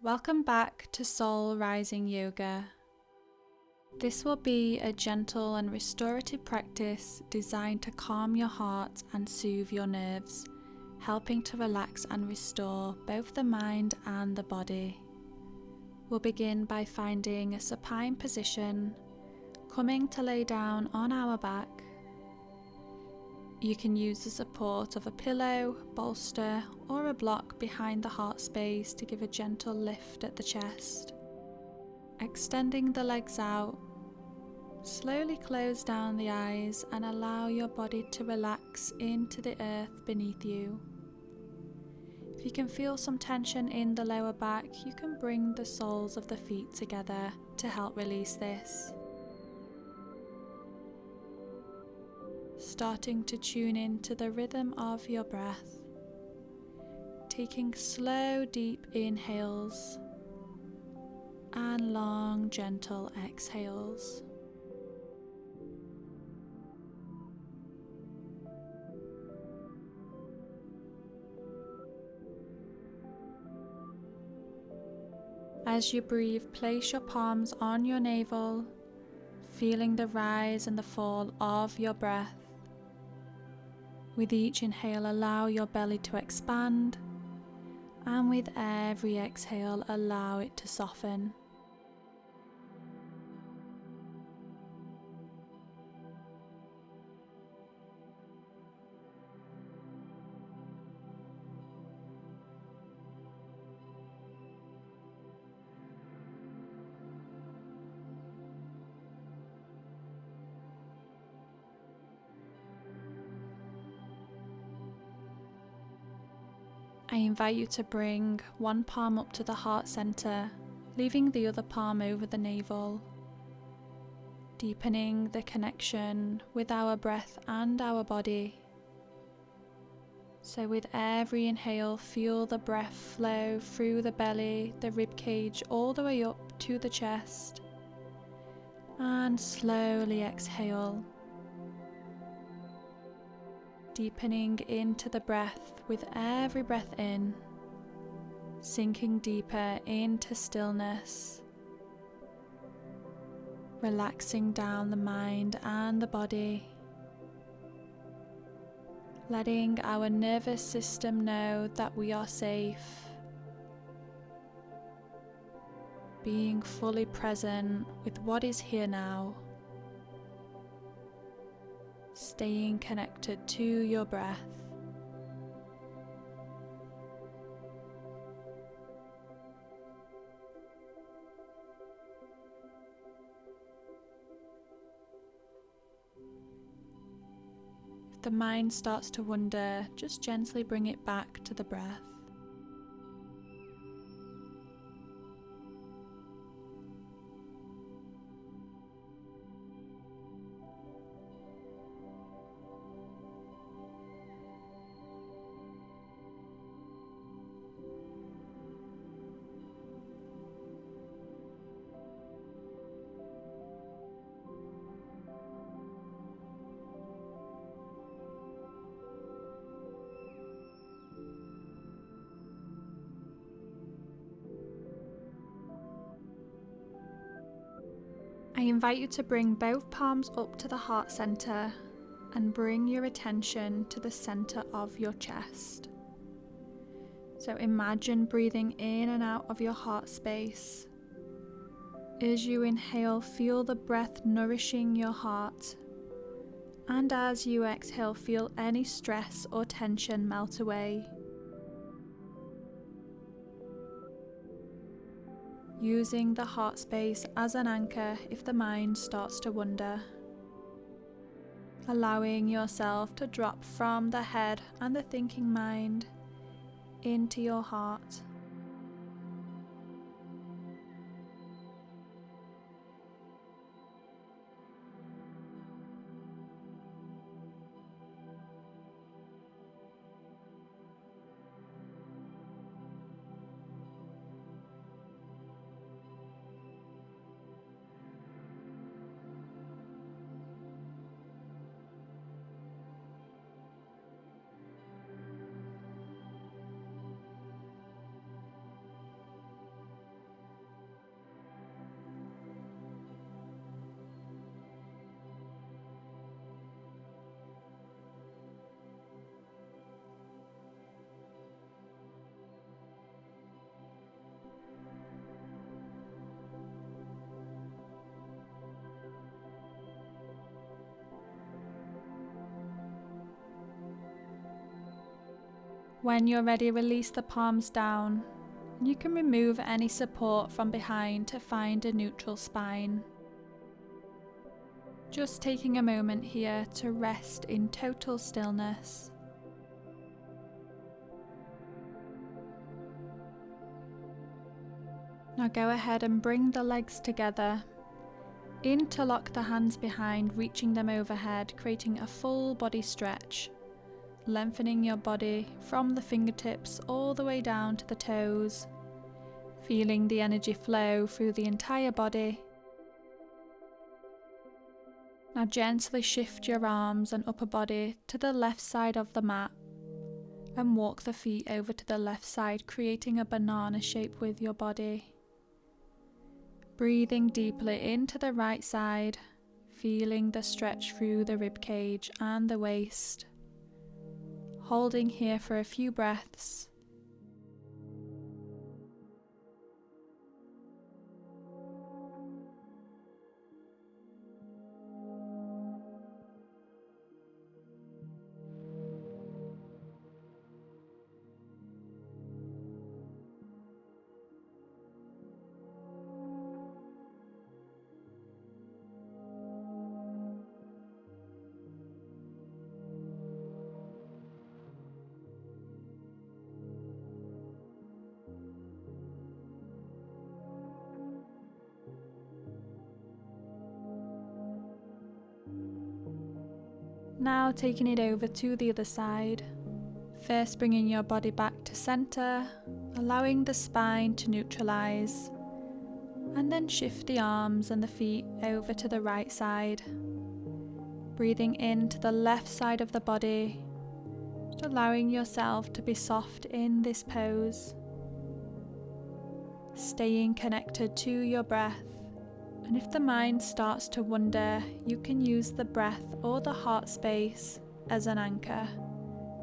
Welcome back to Soul Rising Yoga. This will be a gentle and restorative practice designed to calm your heart and soothe your nerves, helping to relax and restore both the mind and the body. We'll begin by finding a supine position, coming to lay down on our back. You can use the support of a pillow, bolster, or a block behind the heart space to give a gentle lift at the chest. Extending the legs out, slowly close down the eyes and allow your body to relax into the earth beneath you. If you can feel some tension in the lower back, you can bring the soles of the feet together to help release this. Starting to tune into the rhythm of your breath, taking slow, deep inhales and long, gentle exhales. As you breathe, place your palms on your navel, feeling the rise and the fall of your breath. With each inhale, allow your belly to expand, and with every exhale, allow it to soften. I invite you to bring one palm up to the heart center, leaving the other palm over the navel, deepening the connection with our breath and our body. So with every inhale, feel the breath flow through the belly, the rib cage, all the way up to the chest, and slowly exhale, deepening into the breath with every breath in, sinking deeper into stillness, relaxing down the mind and the body, letting our nervous system know that we are safe, being fully present with what is here now, staying connected to your breath. If the mind starts to wander, just gently bring it back to the breath. I invite you to bring both palms up to the heart center and bring your attention to the center of your chest. So imagine breathing in and out of your heart space. As you inhale, feel the breath nourishing your heart. And as you exhale, feel any stress or tension melt away. Using the heart space as an anchor if the mind starts to wander. Allowing yourself to drop from the head and the thinking mind into your heart. When you're ready, release the palms down. You can remove any support from behind to find a neutral spine. Just taking a moment here to rest in total stillness. Now go ahead and bring the legs together. Interlock the hands behind, reaching them overhead, creating a full body stretch. Lengthening your body from the fingertips all the way down to the toes. Feeling the energy flow through the entire body. Now gently shift your arms and upper body to the left side of the mat and walk the feet over to the left side, creating a banana shape with your body. Breathing deeply into the right side, feeling the stretch through the rib cage and the waist. Holding here for a few breaths. Now taking it over to the other side. First bringing your body back to center, allowing the spine to neutralize, and then shift the arms and the feet over to the right side. Breathing into the left side of the body, just allowing yourself to be soft in this pose. Staying connected to your breath. And if the mind starts to wander, you can use the breath or the heart space as an anchor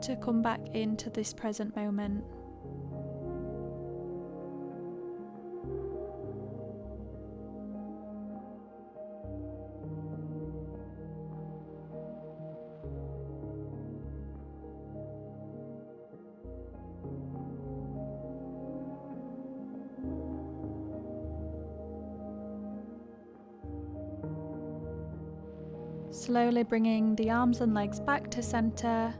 to come back into this present moment. Slowly bringing the arms and legs back to center,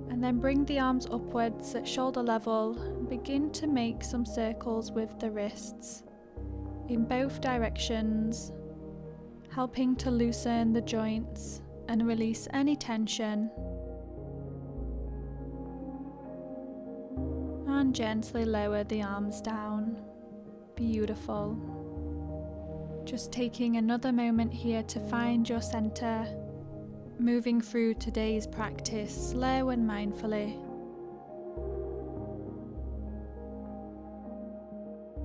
and then bring the arms upwards at shoulder level and begin to make some circles with the wrists in both directions, helping to loosen the joints and release any tension. And gently lower the arms down. Beautiful. Just taking another moment here to find your center, moving through today's practice slow and mindfully.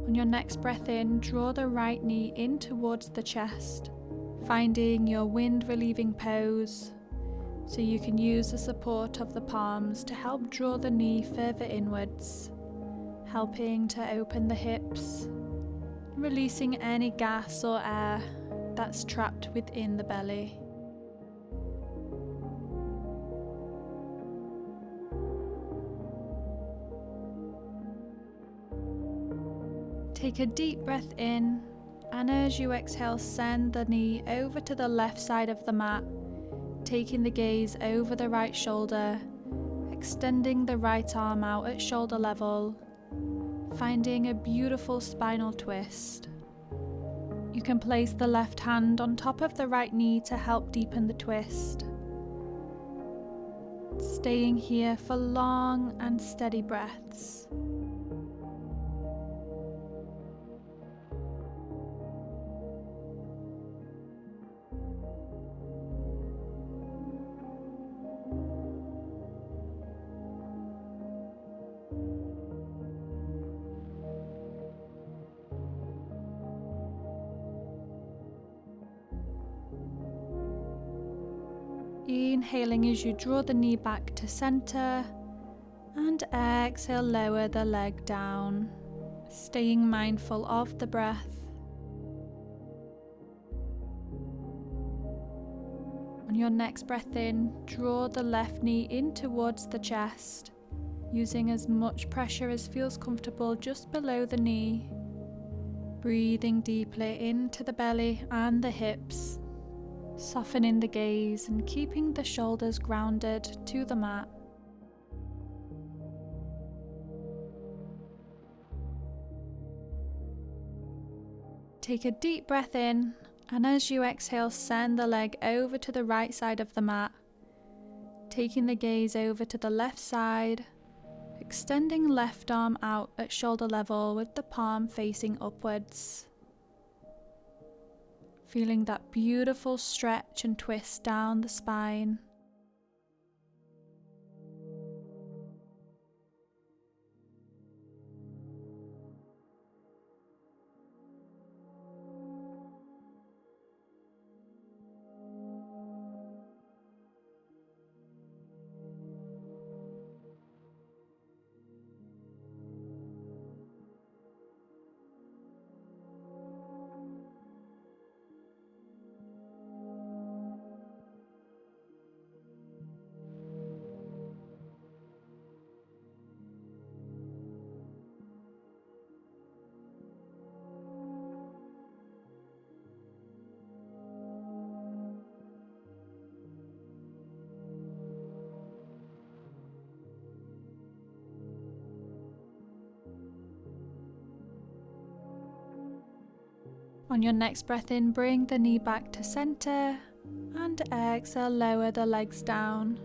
On your next breath in, draw the right knee in towards the chest, finding your wind relieving pose, so you can use the support of the palms to help draw the knee further inwards, helping to open the hips, releasing any gas or air that's trapped within the belly. Take a deep breath in, and as you exhale, send the knee over to the left side of the mat, taking the gaze over the right shoulder, extending the right arm out at shoulder level, finding a beautiful spinal twist. You can place the left hand on top of the right knee to help deepen the twist. Staying here for long and steady breaths. Inhaling as you draw the knee back to center, and exhale, lower the leg down, staying mindful of the breath. On your next breath in, draw the left knee in towards the chest, using as much pressure as feels comfortable just below the knee. Breathing deeply into the belly and the hips, softening the gaze and keeping the shoulders grounded to the mat. Take a deep breath in, and as you exhale, send the leg over to the right side of the mat, taking the gaze over to the left side, extending left arm out at shoulder level with the palm facing upwards. Feeling that beautiful stretch and twist down the spine. On your next breath in, bring the knee back to center and exhale, lower the legs down.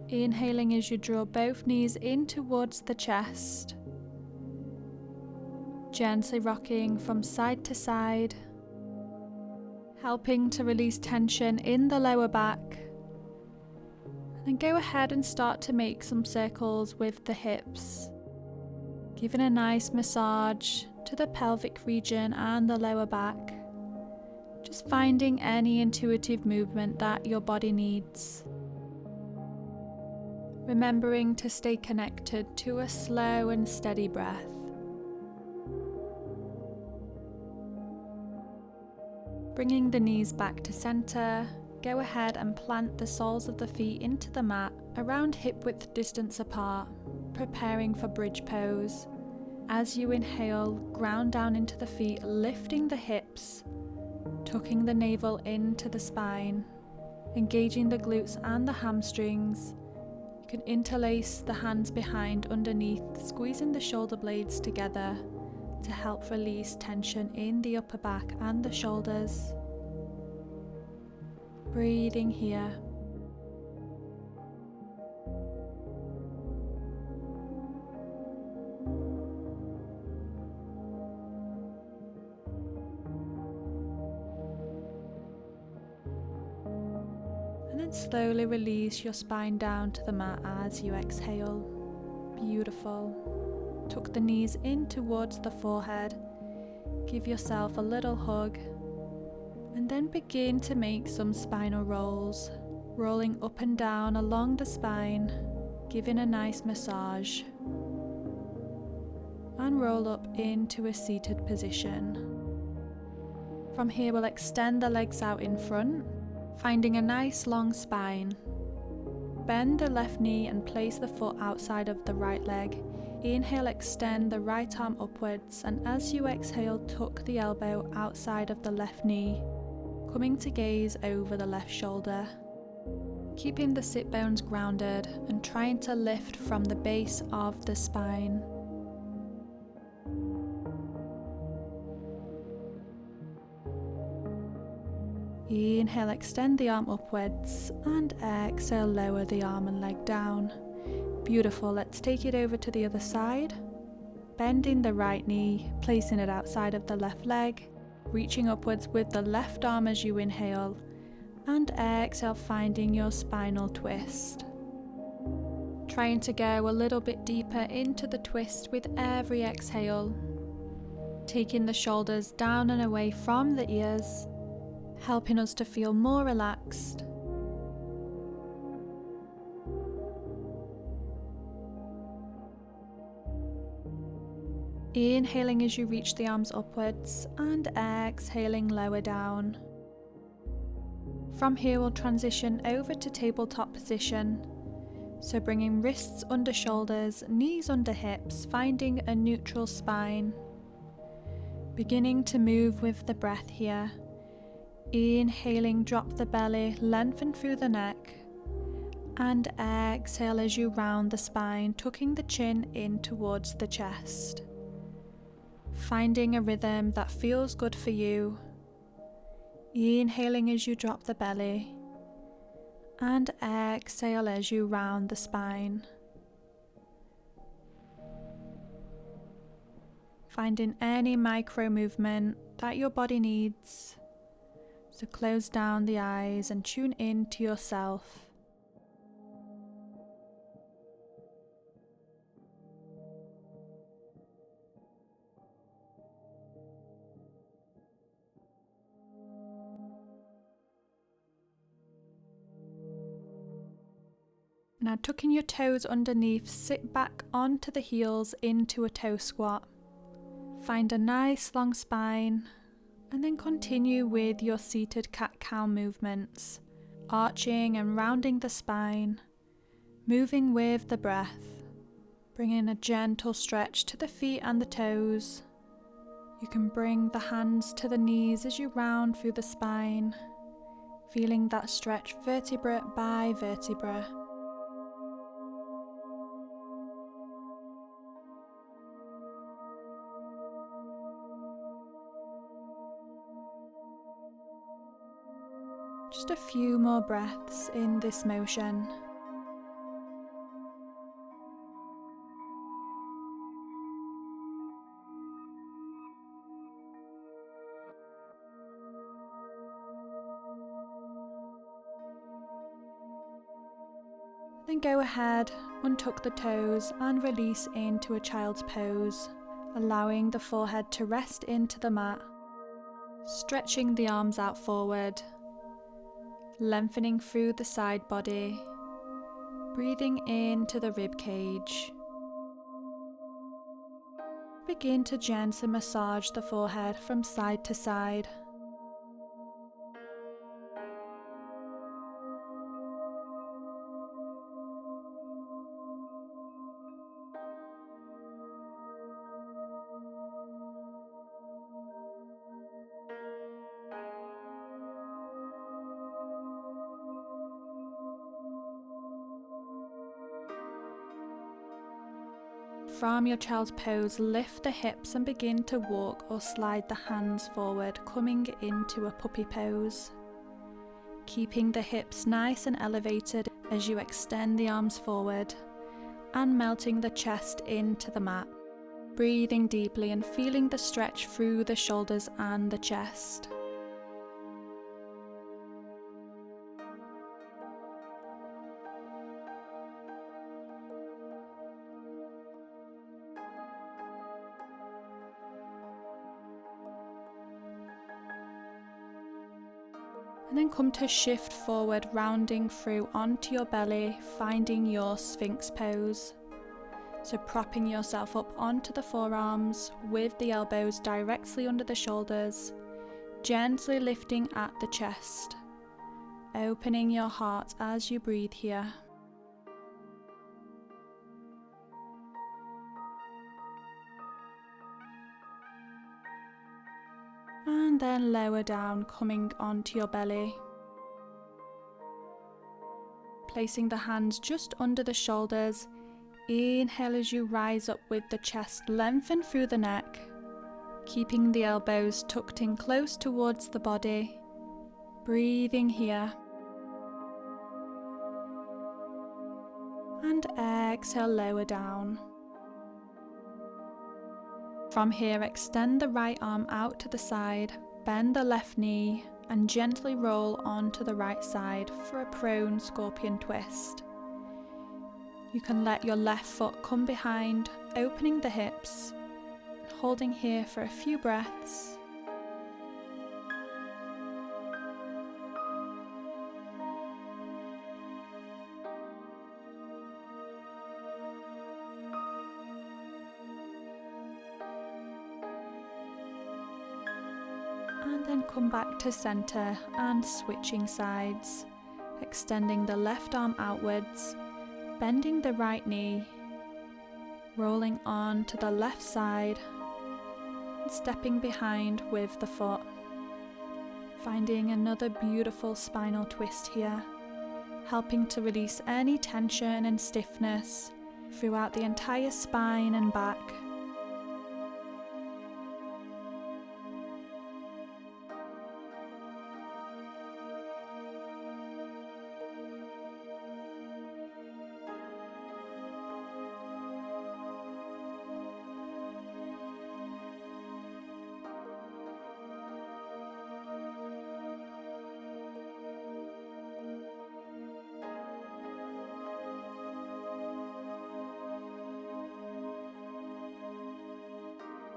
Inhaling as you draw both knees in towards the chest, gently rocking from side to side, helping to release tension in the lower back. And then go ahead and start to make some circles with the hips, giving a nice massage to the pelvic region and the lower back, just finding any intuitive movement that your body needs. Remembering to stay connected to a slow and steady breath. Bringing the knees back to center, go ahead and plant the soles of the feet into the mat around hip width distance apart, preparing for bridge pose. As you inhale, ground down into the feet, lifting the hips, tucking the navel into the spine, engaging the glutes and the hamstrings. You can interlace the hands behind underneath, squeezing the shoulder blades together to help release tension in the upper back and the shoulders. Breathing here. And then slowly release your spine down to the mat as you exhale. Beautiful. Tuck the knees in towards the forehead. Give yourself a little hug. And then begin to make some spinal rolls, rolling up and down along the spine, giving a nice massage. And roll up into a seated position. From here, we'll extend the legs out in front, finding a nice long spine. Bend the left knee and place the foot outside of the right leg. Inhale, extend the right arm upwards, and as you exhale, tuck the elbow outside of the left knee, coming to gaze over the left shoulder. Keeping the sit bones grounded and trying to lift from the base of the spine. Inhale, extend the arm upwards, and exhale, lower the arm and leg down. Beautiful. Let's take it over to the other side. Bending the right knee, placing it outside of the left leg, reaching upwards with the left arm as you inhale, and exhale, finding your spinal twist. Trying to go a little bit deeper into the twist with every exhale. Taking the shoulders down and away from the ears, helping us to feel more relaxed. Inhaling as you reach the arms upwards and exhaling lower down. From here we'll transition over to tabletop position. So bringing wrists under shoulders, knees under hips, finding a neutral spine. Beginning to move with the breath here. Inhaling, drop the belly, lengthen through the neck. And exhale as you round the spine, tucking the chin in towards the chest. Finding a rhythm that feels good for you. Inhaling as you drop the belly. And exhale as you round the spine. Finding any micro movement that your body needs. So close down the eyes and tune in to yourself. Now tucking your toes underneath, sit back onto the heels into a toe squat. Find a nice long spine and then continue with your seated cat-cow movements, arching and rounding the spine, moving with the breath, bringing a gentle stretch to the feet and the toes. You can bring the hands to the knees as you round through the spine, feeling that stretch vertebra by vertebra. Just a few more breaths in this motion. Then go ahead, untuck the toes and release into a child's pose, allowing the forehead to rest into the mat, stretching the arms out forward, lengthening through the side body, breathing into the rib cage. Begin to gently massage the forehead from side to side. From your child's pose, lift the hips and begin to walk or slide the hands forward, coming into a puppy pose. Keeping the hips nice and elevated as you extend the arms forward and melting the chest into the mat. Breathing deeply and feeling the stretch through the shoulders and the chest. And then come to shift forward, rounding through onto your belly, finding your Sphinx pose. So propping yourself up onto the forearms with the elbows directly under the shoulders, gently lifting at the chest, opening your heart as you breathe here. And then lower down, coming onto your belly. Placing the hands just under the shoulders. Inhale as you rise up with the chest lengthened through the neck. Keeping the elbows tucked in close towards the body. Breathing here. And exhale, lower down. From here, extend the right arm out to the side, bend the left knee, and gently roll onto the right side for a prone scorpion twist. You can let your left foot come behind, opening the hips, holding here for a few breaths. and then come back to center and switching sides, extending the left arm outwards, bending the right knee, rolling on to the left side, and stepping behind with the foot. Finding another beautiful spinal twist here, helping to release any tension and stiffness throughout the entire spine and back.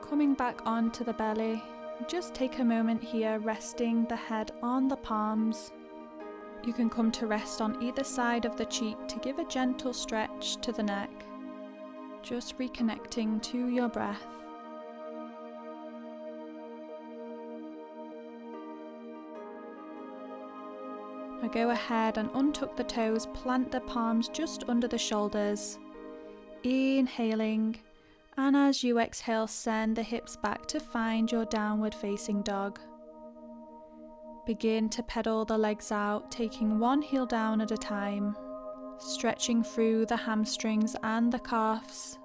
Coming back onto the belly, just take a moment here resting the head on the palms. You can come to rest on either side of the cheek to give a gentle stretch to the neck, just reconnecting to your breath. Now go ahead and untuck the toes, plant the palms just under the shoulders, inhaling. And as you exhale, send the hips back to find your downward facing dog. Begin to pedal the legs out, taking one heel down at a time, stretching through the hamstrings and the calves,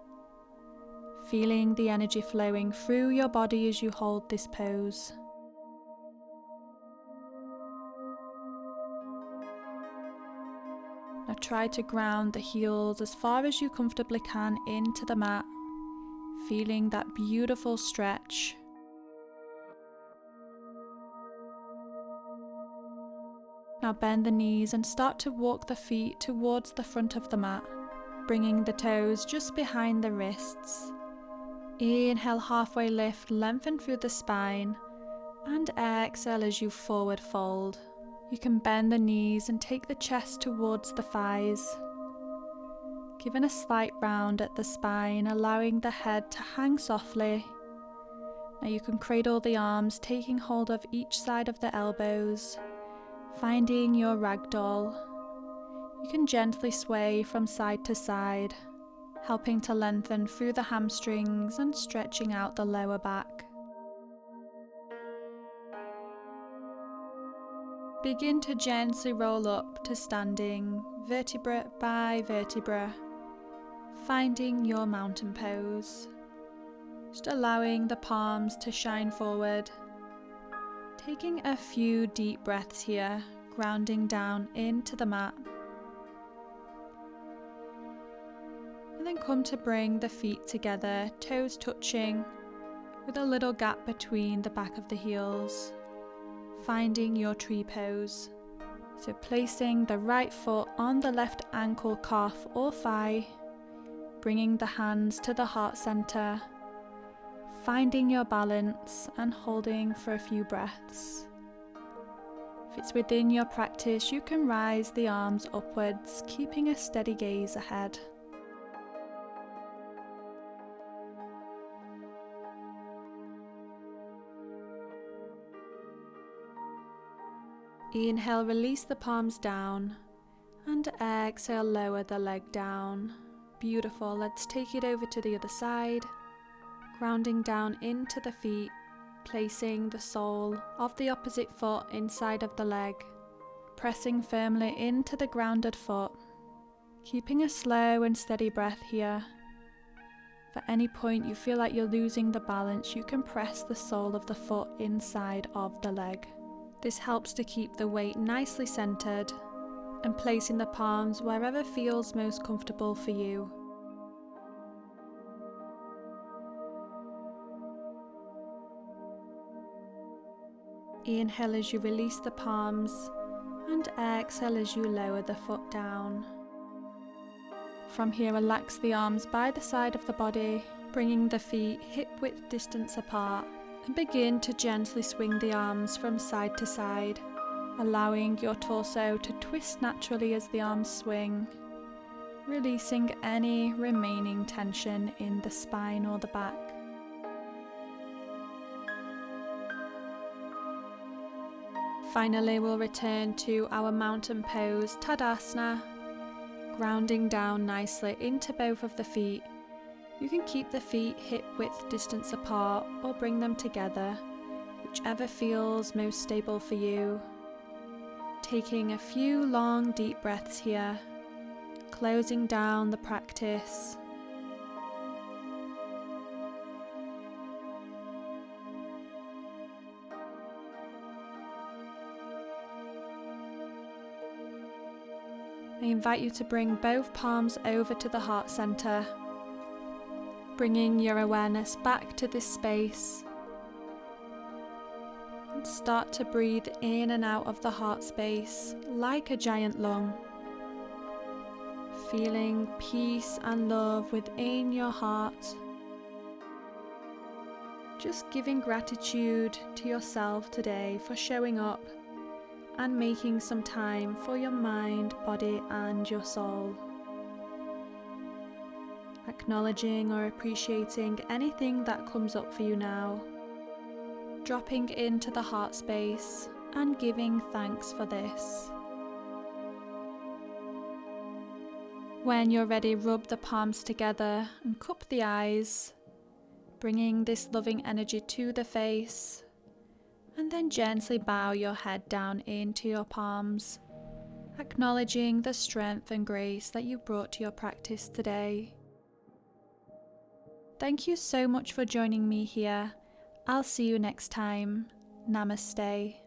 feeling the energy flowing through your body as you hold this pose. Now try to ground the heels as far as you comfortably can into the mat, feeling that beautiful stretch. Now bend the knees and start to walk the feet towards the front of the mat, bringing the toes just behind the wrists. Inhale, halfway lift, lengthen through the spine, and exhale as you forward fold. You can bend the knees and take the chest towards the thighs, giving a slight round at the spine, allowing the head to hang softly. Now you can cradle the arms, taking hold of each side of the elbows, finding your ragdoll. You can gently sway from side to side, helping to lengthen through the hamstrings and stretching out the lower back. Begin to gently roll up to standing, vertebra by vertebra, finding your mountain pose. Just allowing the palms to shine forward. Taking a few deep breaths here, grounding down into the mat. And then come to bring the feet together, toes touching, with a little gap between the back of the heels. Finding your tree pose. So placing the right foot on the left ankle, calf or thigh, bringing the hands to the heart center, finding your balance and holding for a few breaths. If it's within your practice, you can rise the arms upwards, keeping a steady gaze ahead. Inhale, release the palms down, and exhale, lower the leg down. Beautiful. Let's take it over to the other side, grounding down into the feet, placing the sole of the opposite foot inside of the leg, pressing firmly into the grounded foot, keeping a slow and steady breath here. If at any point you feel like you're losing the balance, you can press the sole of the foot inside of the leg. This helps to keep the weight nicely centered and placing the palms wherever feels most comfortable for you. Inhale as you release the palms and exhale as you lower the foot down. From here, relax the arms by the side of the body, bringing the feet hip-width distance apart, and begin to gently swing the arms from side to side, allowing your torso to twist naturally as the arms swing, releasing any remaining tension in the spine or the back. Finally, we'll return to our mountain pose, Tadasana, grounding down nicely into both of the feet. You can keep the feet hip-width distance apart or bring them together, whichever feels most stable for you. Taking a few long, deep breaths here, closing down the practice. I invite you to bring both palms over to the heart center, bringing your awareness back to this space. And start to breathe in and out of the heart space like a giant lung, feeling peace and love within your heart. Just giving gratitude to yourself today for showing up and making some time for your mind, body, and your soul. Acknowledging or appreciating anything that comes up for you now. Dropping into the heart space and giving thanks for this. When you're ready, rub the palms together and cup the eyes, bringing this loving energy to the face. And then gently bow your head down into your palms, acknowledging the strength and grace that you brought to your practice today. Thank you so much for joining me here. I'll see you next time. Namaste.